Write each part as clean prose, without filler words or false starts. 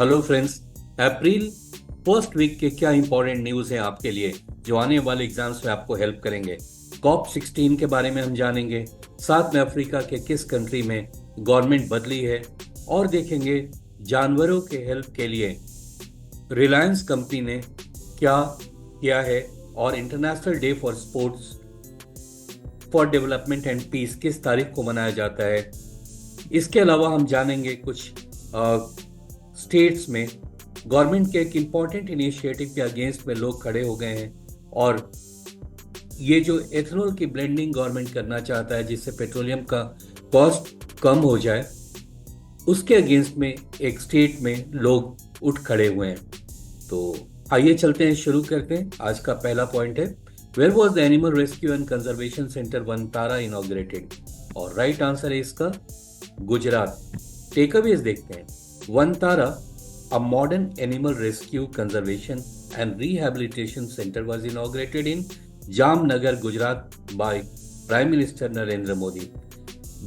Hello friends. April first week के क्या important news हैं आपके लिए जो आने वाले एग्जाम्स में आपको हेल्प करेंगे। COP16 के बारे में हम जानेंगे। साथ में अफ्रीका के किस कंट्री में गवर्नमेंट बदली है और देखेंगे जानवरों के हेल्प के लिए रिलायंस कंपनी ने क्या किया है और international day for sports for development and peace किस तारीख को मनाया जाता है। इसके अलावा हम जानेंगे कुछ स्टेट्स में गवर्नमेंट के एक इम्पॉर्टेंट इनिशिएटिव के अगेंस्ट में लोग खड़े हो गए हैं और ये जो एथनॉल की ब्लेंडिंग गवर्नमेंट करना चाहता है जिससे पेट्रोलियम का कॉस्ट कम हो जाए, उसके अगेंस्ट में एक स्टेट में लोग उठ खड़े हुए हैं। तो आइए चलते हैं, शुरू करते हैं। आज का पहला पॉइंट है, where was the animal rescue and conservation centre Vantara inaugurated. और राइट आंसर है इसका गुजरात। टेकअवेज देखते हैं। Vantara, a modern animal rescue, conservation and rehabilitation center, was inaugurated in Jamnagar, Gujarat by Prime Minister Narendra Modi.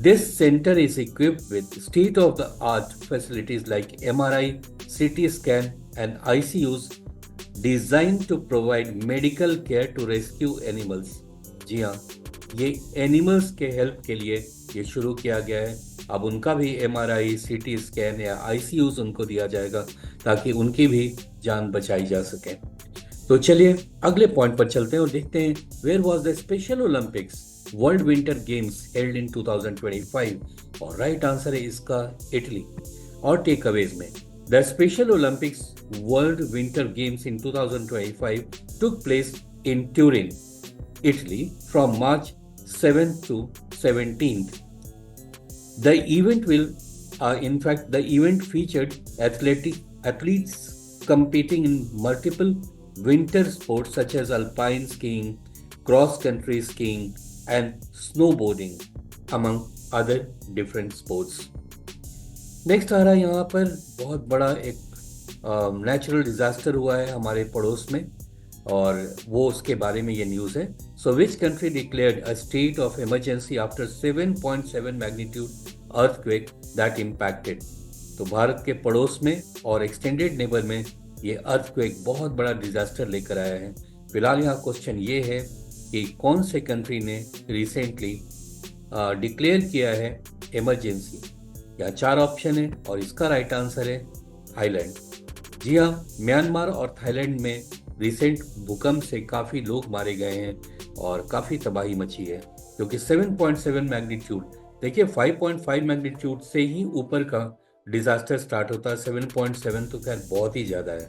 This center is equipped with state-of-the-art facilities like MRI, CT scan and ICUs designed to provide medical care to rescue animals. जी हाँ, ये animals के help के लिए ये शुरू किया गया है। अब उनका भी MRI, CT स्कैन या ICUs उनको दिया जाएगा ताकि उनकी भी जान बचाई जा सके। तो चलिए अगले पॉइंट पर चलते हैं और देखते हैं, where was the Special Olympics World Winter Games held in 2025। और राइट आंसर है इसका इटली। और टेक अवेज में, the Special Olympics World Winter games in 2025 took place in Turin, Italy from March 7th to 17th. The event the event featured athletes competing in multiple winter sports such as alpine skiing, cross-country skiing, and snowboarding, among other different sports. Next आ रहा है यहाँ पर बहुत बड़ा एक natural disaster हुआ है हमारे पड़ोस में और वो उसके बारे में ये न्यूज़ है। So which country declared a state of emergency after 7.7 magnitude earthquake that impacted. तो भारत के पड़ोस में और एक्सटेंडेड नेबर में ये अर्थक्वेक बहुत बड़ा डिजास्टर लेकर आया है। फिलहाल यहाँ क्वेश्चन ये है कि कौन से कंट्री ने रिसेंटली डिक्लेयर किया है इमरजेंसी। यहाँ 4 ऑप्शन है और इसका राइट आंसर है थाईलैंड। जी हाँ, म्यांमार और थाईलैंड में रिसेंट भूकंप से काफ़ी लोग मारे गए हैं और काफ़ी तबाही मची है क्योंकि 7.7 मैग्नीट्यूड, देखिए 5.5 मैग्नीट्यूड से ही ऊपर का डिजास्टर स्टार्ट होता है। 7.7 तो खैर बहुत ही ज़्यादा है।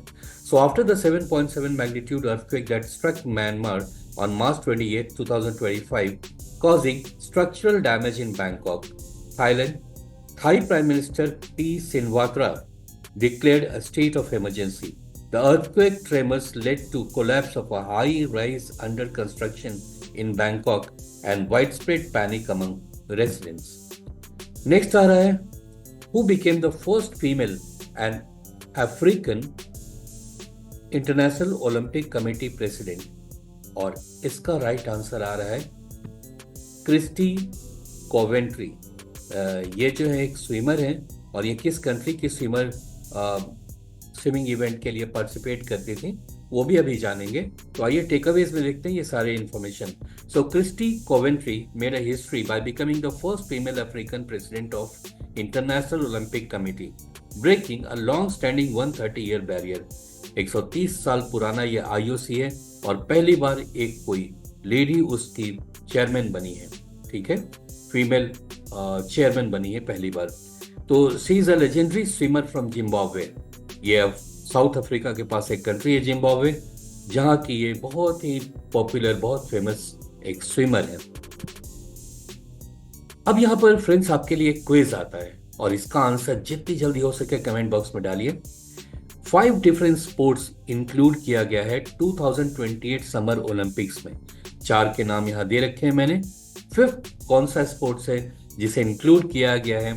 So after the 7.7 magnitude earthquake that struck Myanmar on March 28, 2025, causing structural damage in Bangkok, Thailand, Thai Prime Minister P. Shinawatra declared a state of emergency. The earthquake tremors led to collapse of a high-rise under construction in Bangkok and widespread panic among residents. Next आ रहा है, who became the first female and African International Olympic Committee President? और इसका right answer आ रहा है Christie Coventry. ये जो है एक स्विमर है और ये किस कंट्री की स्विमर स्विमिंग इवेंट के लिए पार्टिसिपेट करती थी वो भी अभी जानेंगे। तो आइए टेकअवेज में देखते हैं ये सारे information. So Kirsty Coventry made a history by becoming the first female African president of International Olympic Committee, breaking a long standing 130 year barrier. 130 साल पुराना ये IOC है और पहली बार एक कोई लेडी उसकी चेयरमैन बनी है। ठीक है, फीमेल चेयरमैन बनी है पहली बार। तो she is a legendary swimmer from Zimbabwe. ये साउथ अफ्रीका के पास एक कंट्री है जिम्बाब्वे, जहाँ की ये बहुत ही पॉपुलर, बहुत फेमस एक स्विमर है। अब यहाँ पर फ्रेंड्स आपके लिए क्विज आता है और इसका आंसर जितनी जल्दी हो सके कमेंट बॉक्स में डालिए। 5 डिफरेंट स्पोर्ट्स इंक्लूड किया गया है 2028 समर ओलंपिक्स में। 4 के नाम यहाँ दे रखे हैं मैंने। 5th कौन सा स्पोर्ट्स है जिसे इंक्लूड किया गया है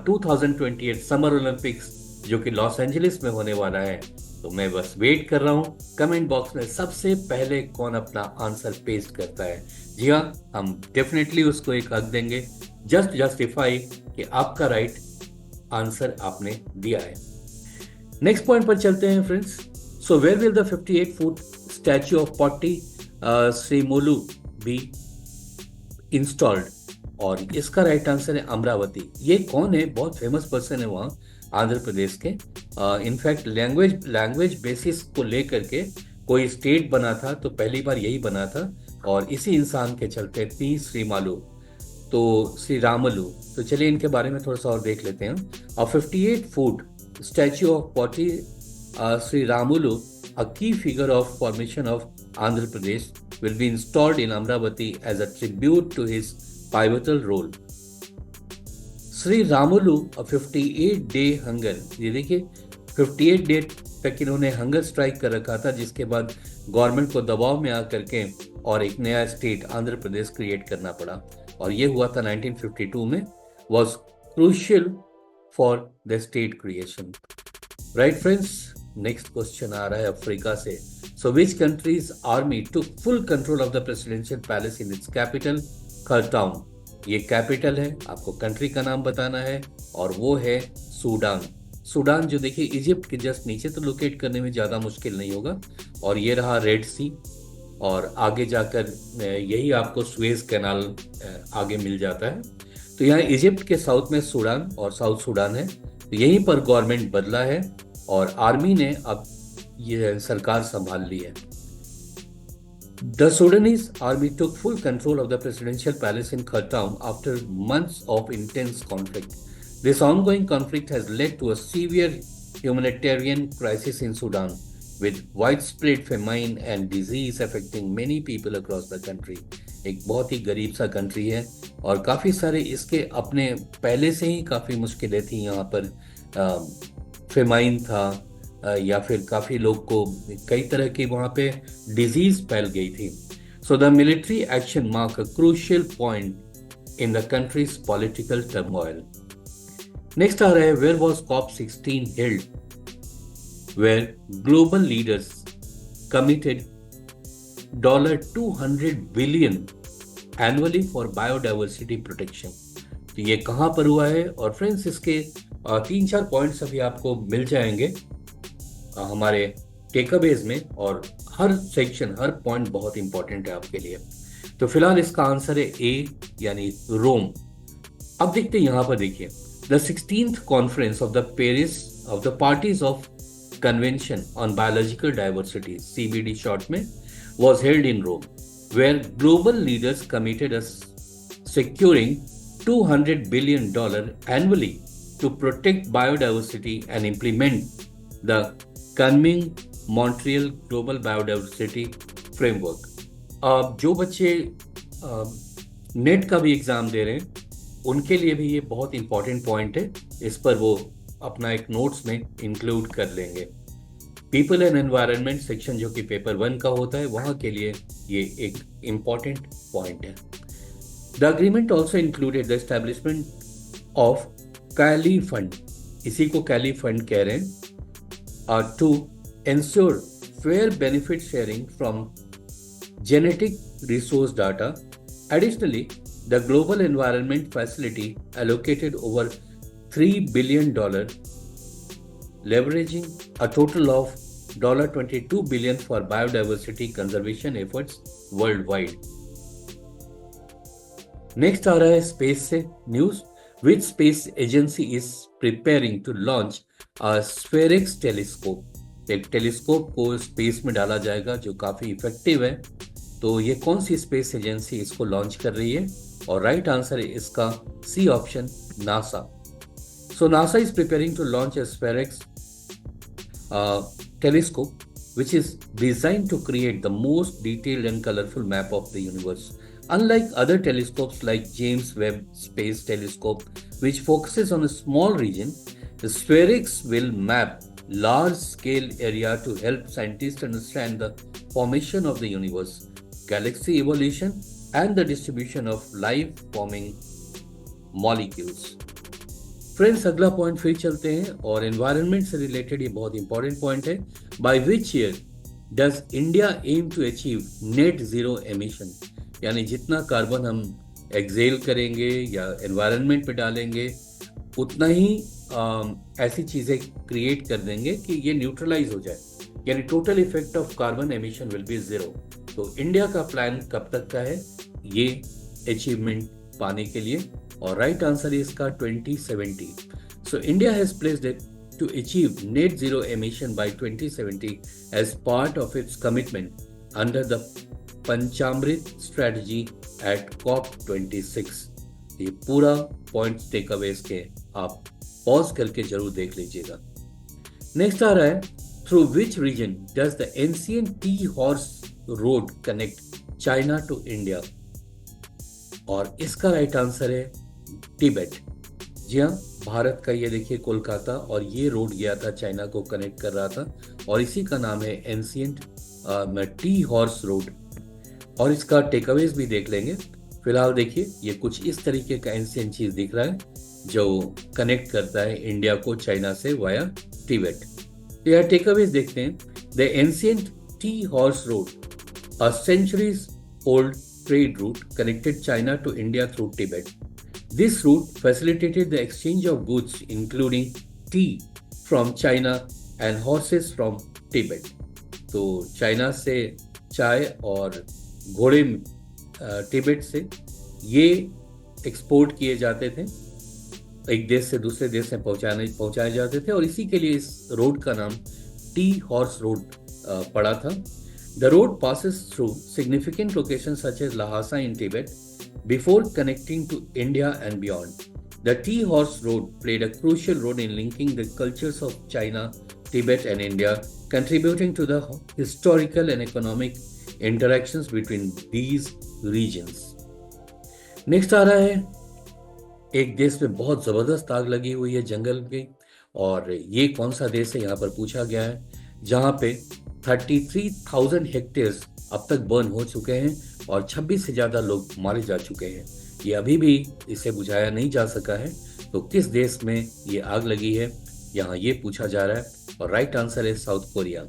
2028 समर ओलंपिक्स जो कि लॉस एंजलिस में होने वाला है। तो मैं बस वेट कर रहा हूँ कमेंट बॉक्स में सबसे पहले कौन अपना आंसर पेस्ट करता है। जी हाँ, हम डेफिनेटली उसको एक हक देंगे, जस्ट जस्टिफाई कि आपका राइट आंसर आपने दिया है। नेक्स्ट पॉइंट पर चलते हैं friends. So where will the 58 foot statue of Potti Sriramulu be installed? और इसका राइट आंसर है अमरावती। ये कौन है? बहुत फेमस पर्सन है वहाँ आंध्र प्रदेश के। इनफैक्ट लैंग्वेज बेसिस को लेकर के कोई स्टेट बना था तो पहली बार यही बना था, और इसी इंसान के चलते पी श्रीमालू, तो श्री रामलू। तो चलिए इनके बारे में थोड़ा सा और देख लेते हैं। 58 foot statue of potty Sri Ramulu, a key figure of formation of Andhra Pradesh, will be installed in Amravati as a tribute to his pivotal role. Sri Ramulu, a 58-day hunger, ये देखिए 58 day तक इन्होंने hunger strike कर रखा था, जिसके बाद government को दबाव में आकर के और एक नया स्टेट आंध्र प्रदेश क्रिएट करना पड़ा, और ये हुआ था 1952 में। was crucial for the state creation. Right friends, next question आ रहा है अफ्रीका से। So which country's army took full control of the presidential palace in its capital Khartoum? ये कैपिटल है, आपको कंट्री का नाम बताना है, और वो है सूडान। सूडान जो देखिए इजिप्ट के जस्ट नीचे, तो लोकेट करने में ज़्यादा मुश्किल नहीं होगा। और ये रहा रेड सी, और आगे जाकर यही आपको सुएज कैनाल आगे मिल जाता है। तो यहाँ इजिप्ट के साउथ में सूडान और साउथ सूडान है, तो यहीं पर गवर्नमेंट बदला है और आर्मी ने अब ये सरकार संभाल ली है। The Sudanese army took full control of the presidential palace in Khartoum after months of intense conflict. This ongoing conflict has led to a severe humanitarian crisis in Sudan, with widespread famine and disease affecting many people across the country. एक बहुत ही गरीब सा country है, और काफ़ी सारे इसके अपने पहले से ही काफ़ी मुश्किलें थी यहाँ पर। फेमाइन था, या फिर काफ़ी लोग को कई तरह की वहाँ पे डिजीज फैल गई थी। So the military action mark a crucial point in the country's political turmoil. Next आ रहा है, where was COP16 held, where global leaders committed $200 billion annually for biodiversity protection. तो ये कहाँ पर हुआ है? और फ्रेंड्स इसके 3-4 पॉइंट्स अभी आपको मिल जाएंगे हमारे टेकअवेज में, और हर सेक्शन, हर पॉइंट बहुत इंपॉर्टेंट है आपके लिए। तो फिलहाल इसका आंसर है ए, यानी रोम। अब देखते हैं यहाँ पर, देखिए the 16th conference of the Paris of the parties of convention on biological diversity, CBD short में, was held in Rome, where global leaders committed us securing $200 billion annually to protect biodiversity and implement the Kunming Montreal Global Biodiversity Framework. जो बच्चे net का भी exam दे रहे हैं उनके लिए भी ये बहुत इंपॉर्टेंट पॉइंट है, इस पर वो अपना एक नोट्स में इंक्लूड कर लेंगे। पीपल एंड एनवायरनमेंट सेक्शन जो कि पेपर 1 का होता है, वहाँ के लिए ये एक इम्पॉर्टेंट पॉइंट है। The agreement also included the establishment of Cali Fund, इसी को कैली फंड कह रहे हैं, to ensure fair benefit sharing from genetic resource data. Additionally the Global Environment Facility allocated over $3 billion, leveraging a total of $22 billion for biodiversity conservation efforts worldwide. Next आ रहा है space से news. Which space agency is preparing to launch a Spherex telescope? एक telescope को space में डाला जाएगा जो काफी इफेक्टिव है। तो ये कौन सी स्पेस एजेंसी इसको लॉन्च कर रही है? और राइट आंसर है इसका C option, NASA. So NASA is preparing to launch a Spherex telescope, which is designed to create the most detailed and colorful map of the universe. Unlike other telescopes like James Webb Space Telescope, which focuses on a small region, the Spherex will map large-scale area to help scientists understand the formation of the universe, galaxy evolution, and the distribution of life-forming molecules. Friends अगला point फिर चलते हैं, और environment से related ये बहुत important point है। By which year does India aim to achieve net zero emission? यानी जितना कार्बन हम एक्सेल करेंगे या एनवायरनमेंट पे डालेंगे, उतना ही ऐसी चीजें क्रिएट कर देंगे कि ये न्यूट्रलाइज हो जाए, यानी total effect of carbon emission will be zero. तो इंडिया का प्लान कब तक का है ये अचीवमेंट पाने के लिए? और राइट आंसर है इसका 2070। So India has placed it to achieve net zero emission by 2070 as part of its commitment under the Panchamrit strategy at COP26। ये पूरा पॉइंट टेक अवेज के आप पॉज करके जरूर देख लीजिएगा। नेक्स्ट आ रहा है, through which region does the ancient Tea Horse Road connect China to India? और इसका राइट आंसर है टिबेट। जी हाँ, भारत का ये देखिए कोलकाता, और ये रोड गया था चाइना को कनेक्ट कर रहा था, और इसी का नाम है एंशिएंट टी हॉर्स रोड। और इसका टेकअवेज भी देख लेंगे। फिलहाल देखिए ये कुछ इस तरीके का एंशिएंट चीज दिख रहा है जो कनेक्ट करता है इंडिया को चाइना से वाया टिबेट। तो यह टेकअवेज देखते हैं। The ancient Tea Horse Road, a centuries old trade route, connected China to India through Tibet. This route facilitated the exchange of goods including tea from China and horses from Tibet। तो China से चाय और घोड़े तिब्बत से ये export किए जाते थे, एक देश से दूसरे देश में पहुंचाए जाते थे, और इसी के लिए इस रोड का नाम टी हॉर्स रोड पड़ा था। The road passes through significant locations such as Lhasa in Tibet before connecting to India and beyond. The Tea Horse Road played a crucial role in linking the cultures of China, Tibet and India, contributing to the historical and economic interactions between these regions। Next आ रहा है, एक देश में बहुत जबरदस्त आग लगी हुई है जंगल की, और ये कौन सा देश है यहाँ पर पूछा गया है, जहाँ पे 33,000 हेक्टेयर्स अब तक बर्न हो चुके हैं और 26 से ज्यादा लोग मारे जा चुके हैं। ये अभी भी इसे बुझाया नहीं जा सका है। तो किस देश में ये आग लगी है, यहाँ ये पूछा जा रहा है, और राइट आंसर है South Korea.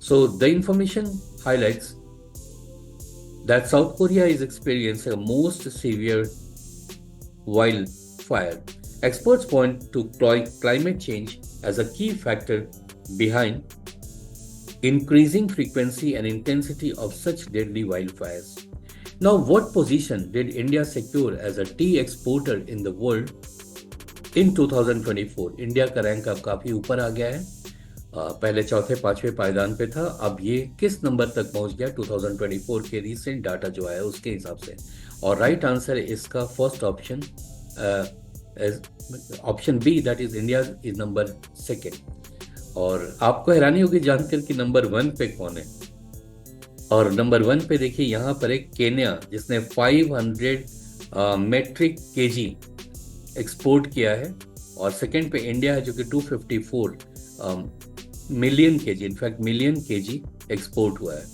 So the information highlights that South Korea is experiencing a most severe wild fire. Experts point to climate change as a key factor behind increasing frequency and intensity of such deadly wildfires। Now, what position did India secure as a tea exporter in the world in 2024? India का rank अब काफी ऊपर आ गया है, पहले चौथे पांचवें पायदान पे था, अब ये किस नंबर तक पहुंच गया 2024 के रिसेंट डाटा जो आया उसके हिसाब से? और राइट आंसर है इसका first option, option B, that is India is number second. और आपको हैरानी होगी जानकर कि नंबर 1 पे कौन है, और नंबर 1 पे देखिए यहाँ पर एक केन्या जिसने 500 मेट्रिक केजी एक्सपोर्ट किया है, और सेकंड पे इंडिया है जो कि 254 million KG, in fact million KG export हुआ है।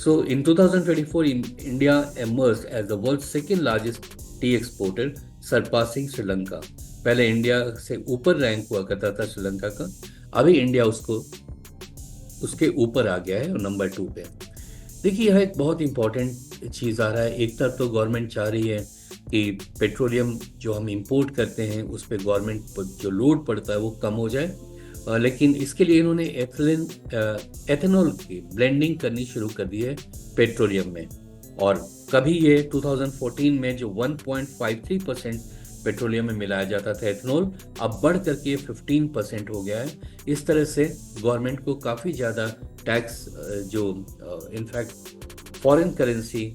सो इन 2024 India emerged as the world's second largest tea exporter, surpassing Sri Lanka. पहले इंडिया से ऊपर रैंक हुआ करता था श्रीलंका का, अभी इंडिया उसके ऊपर आ गया है, नंबर 2 पे। देखिए यह एक बहुत इंपॉर्टेंट चीज़ आ रहा है। एक तरफ तो गवर्नमेंट चाह रही है कि पेट्रोलियम जो हम इंपोर्ट करते हैं उस पर गवर्नमेंट जो लोड पड़ता है वो कम हो जाए, लेकिन इसके लिए इन्होंने एथेनॉल की ब्लेंडिंग करनी शुरू कर दी है पेट्रोलियम में। और कभी ये 2014 में जो 1.53% पेट्रोलियम में मिलाया जाता था एथेनॉल, अब बढ़ करके 15% हो गया है। इस तरह से गवर्नमेंट को काफ़ी ज़्यादा टैक्स, जो इनफैक्ट फॉरेन करेंसी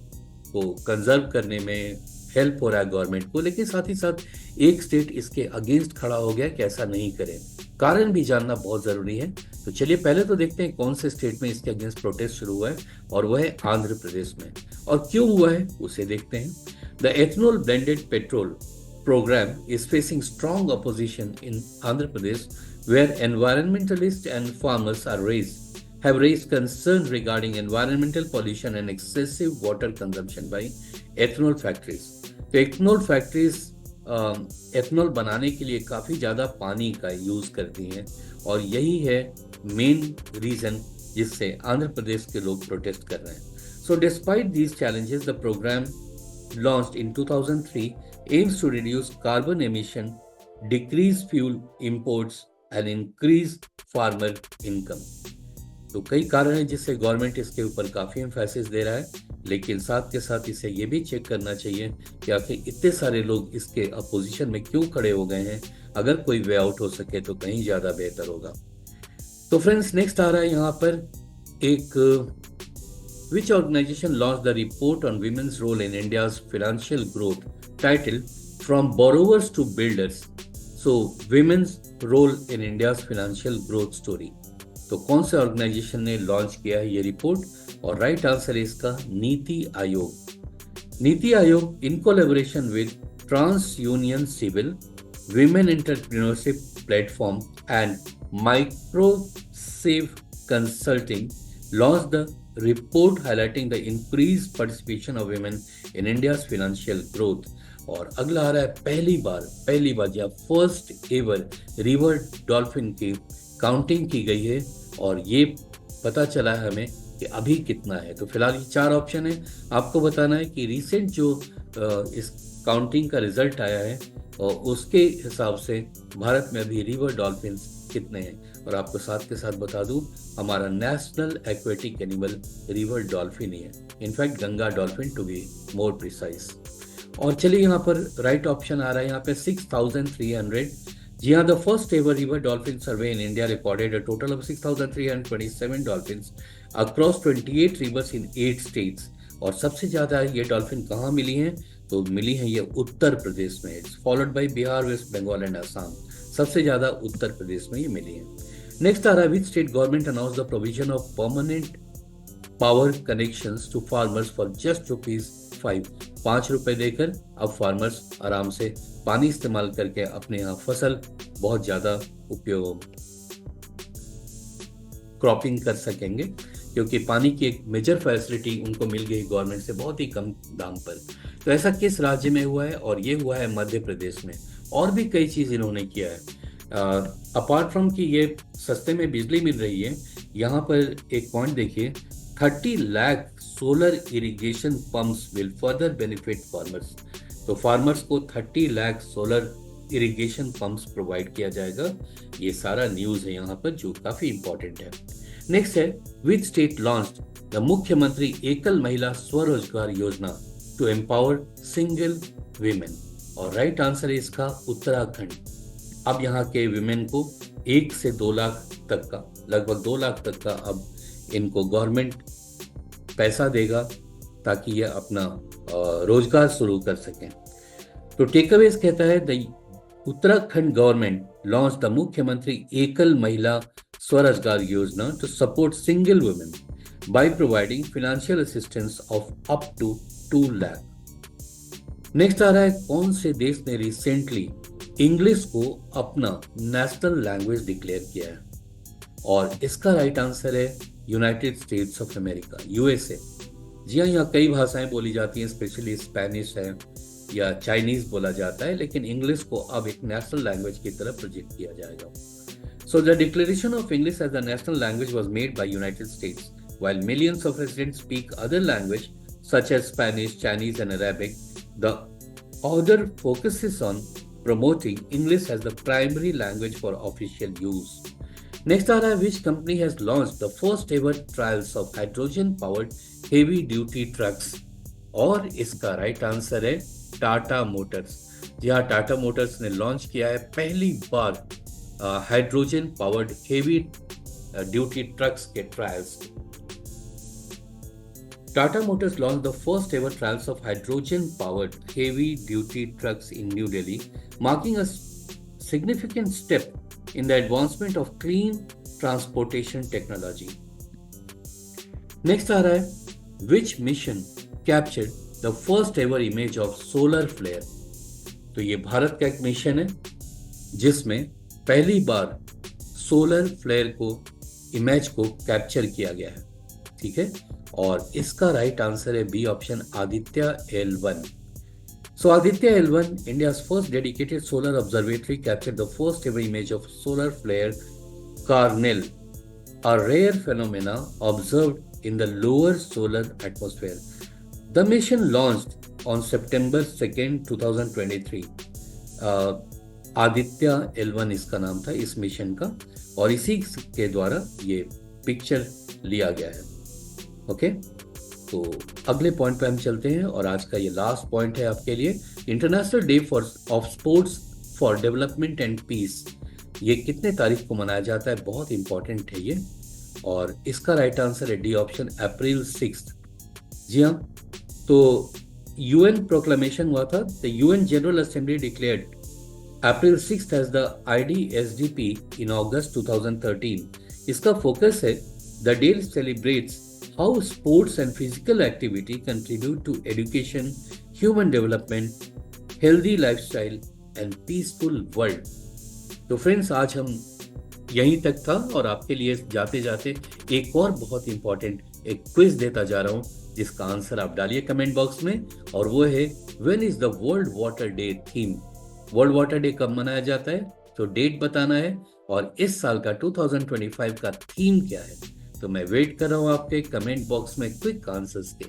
को कंजर्व करने में हेल्प हो रहा है गवर्नमेंट को, लेकिन साथ ही साथ एक स्टेट इसके अगेंस्ट खड़ा हो गया कि ऐसा नहीं करें। कारण भी जानना बहुत ज़रूरी है। तो चलिए पहले तो देखते हैं कौन से स्टेट में इसके अगेंस्ट प्रोटेस्ट शुरू हुआ है, और वह है आंध्र प्रदेश में। और क्यों हुआ है उसे देखते हैं। The ethanol blended petrol program is facing strong opposition in Andhra Pradesh, where environmentalists and farmers have raised concerns regarding environmental pollution and excessive water consumption by ethanol factories। तो ethanol factories ethanol बनाने के लिए काफ़ी ज़्यादा पानी का use करती हैं, और यही है मेन रीज़न जिससे आंध्र प्रदेश के लोग प्रोटेस्ट कर रहे हैं। So despite these challenges, the program launched in 2003 aims to reduce carbon emission decrease fuel imports and increase farmer income। तो कई कारण हैं जिससे गवर्नमेंट इसके ऊपर काफी एम्फेसिस दे रहा है, लेकिन साथ के साथ इसे ये भी चेक करना चाहिए कि आखिर इतने सारे लोग इसके अपोजिशन में क्यों खड़े हो गए हैं। अगर कोई वे आउट हो सके तो कहीं ज्यादा बेहतर होगा। तो फ्रेंड्स, नेक्स्ट आ रहा है यहाँ पर एक Which organization launched the report on women's role in India's financial growth titled From Borrowers to Builders? So, women's role in India's financial growth story. तो कौन से ऑर्गेनाइजेशन ने लॉन्च किया है ये रिपोर्ट? और राइट आंसर है इसका नीति Aayog. NITI Aayog in collaboration with TransUnion CIBIL, Women Entrepreneurship Platform and MicroSave Consulting launched the report highlighting the increased participation of women in India's financial growth। और अगला आ रहा है पहली बार जहाँ फर्स्ट एवर रिवर डॉल्फिन की काउंटिंग की गई है और ये पता चला है हमें कि अभी कितना है। तो फिलहाल ये 4 ऑप्शन है, आपको बताना है कि रिसेंट जो इस काउंटिंग का रिजल्ट आया है और उसके हिसाब से भारत में अभी रिवर डॉल्फिन कितने हैं। और आपको साथ के साथ बता दूं, हमारा national aquatic animal river dolphin ही है, in fact Ganga dolphin to be more precise. और चलिए यहाँ पर राइट ऑप्शन आ रहा है यहाँ पे 6300। जी हाँ, the first ever river dolphin survey in India recorded a total of 6327 dolphins across 28 reverse in 8 states. और सबसे ज्यादा ये डॉल्फिन कहाँ मिली हैं? तो मिली हैं ये उत्तर प्रदेश में, it's followed by Bihar, West Bengal and Assam. सबसे ज्यादा उत्तर प्रदेश में ये मिली है। नेक्स्ट आ रहा है which state government announce the provision of permanent power connections to farmers for just ₹5। 5 रुपए देकर अब फार्मर्स आराम से पानी इस्तेमाल करके अपने यहाँ फसल बहुत ज्यादा उपयोग क्रॉपिंग कर सकेंगे, क्योंकि पानी की एक मेजर फैसिलिटी उनको मिल गई गवर्नमेंट से बहुत ही कम दाम पर। तो ऐसा किस राज्य में हुआ है? और ये हुआ है मध्य प्रदेश में। और भी कई चीज इन्होंने किया है। अपार्ट फ्रॉम कि ये सस्ते में बिजली मिल रही है, यहाँ पर एक पॉइंट देखिए, 30 lakh solar irrigation pumps will further benefit farmers. तो फार्मर्स को 30 lakh solar irrigation pumps provide किया जाएगा। ये सारा न्यूज है यहाँ पर जो काफी इंपॉर्टेंट है। नेक्स्ट है which state launched the Mukhyamantri Ekal Mahila Swarojgar Yojana to empower single women. और राइट आंसर है इसका उत्तराखंड। अब यहाँ के विमेन को 1 से 2 लाख तक का, लगभग 2 लाख तक का अब इनको गवर्नमेंट पैसा देगा ताकि ये अपना रोजगार शुरू कर सकें। तो टेकअवेज कहता है the Uttarakhand government launch the Mukhyamantri Ekal Mahila Swarojgar Yojana to support single women by providing financial assistance of up to 2 lakh. Next आ रहा है कौन से देश ने रिसेंटली इंग्लिश को अपना नेशनल लैंग्वेज डिक्लेयर किया है? और इसका राइट आंसर है United States of America, USA. जी हाँ, यहाँ कई भाषाएं बोली जाती हैं, स्पेशली स्पेनिश है या चाइनीज बोला जाता है, लेकिन इंग्लिश को अब एक नेशनल लैंग्वेज की तरफ प्रोजेक्ट किया जाएगा। So the declaration of English as the national language was made by United States while millions of residents speak other language such as Spanish, Chinese and Arabic. The order focuses on promoting English as the primary language for official use. Next आ रहा है which company has launched the first ever trials of hydrogen powered heavy duty trucks? और इसका right answer है Tata Motors. जी हाँ, Tata Motors ने launch किया है पहली बार hydrogen powered heavy duty trucks के trials. Tata Motors launched the first ever trials of hydrogen-powered heavy-duty trucks in New Delhi, marking a significant step in the advancement of clean transportation technology. Next आ रहा है which mission captured the first ever image of solar flare? तो ये भारत का एक mission है जिसमें पहली बार सोलर फ्लेयर को इमेज को कैप्चर किया गया है। ठीक है, और इसका राइट आंसर है B option, Aditya L1। So Aditya L1, India's first dedicated solar observatory, captured the first ever image of solar flare Carnel, a rare phenomena observed in the lower solar atmosphere. The mission launched on September 2nd, 2023. Aditya L1 इसका नाम था इस mission का, और इसी के द्वारा ये पिक्चर लिया गया है। ओके, तो अगले पॉइंट पे हम चलते हैं, और आज का ये लास्ट पॉइंट है आपके लिए, International day for of Sports for development and Peace. ये कितने तारीख को मनाया जाता है, बहुत इंपॉर्टेंट है ये, और इसका राइट आंसर है डी ऑप्शन, अप्रैल 6। जी हाँ, तो यूएन प्रोक्लेमेशन हुआ था, the UN General Assembly declared April 6 as the IDSDP in August 2013। इसका फोकस है, the day celebrates how sports and physical activity contribute to education, human development, healthy lifestyle and peaceful world. तो friends, आज हम यहीं तक था, और आपके लिए जाते जाते एक और बहुत इंपॉर्टेंट एक क्विज देता जा रहा हूं, जिसका आंसर आप डालिए कमेंट बॉक्स में, और वो है, when is the world water day theme. World water day कब मनाया जाता है, तो डेट बताना है, और इस साल का 2025 का थीम क्या है। तो मैं वेट कर रहा हूं आपके कमेंट बॉक्स में क्विक आंसर्स के।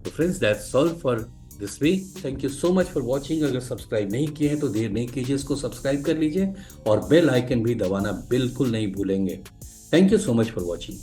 तो friends, that's all for this week. Thank you so much for watching. अगर सब्सक्राइब नहीं किए हैं तो देर नहीं कीजिए, इसको सब्सक्राइब कर लीजिए, और बेल आइकन भी दबाना बिल्कुल नहीं भूलेंगे। Thank you so much for watching.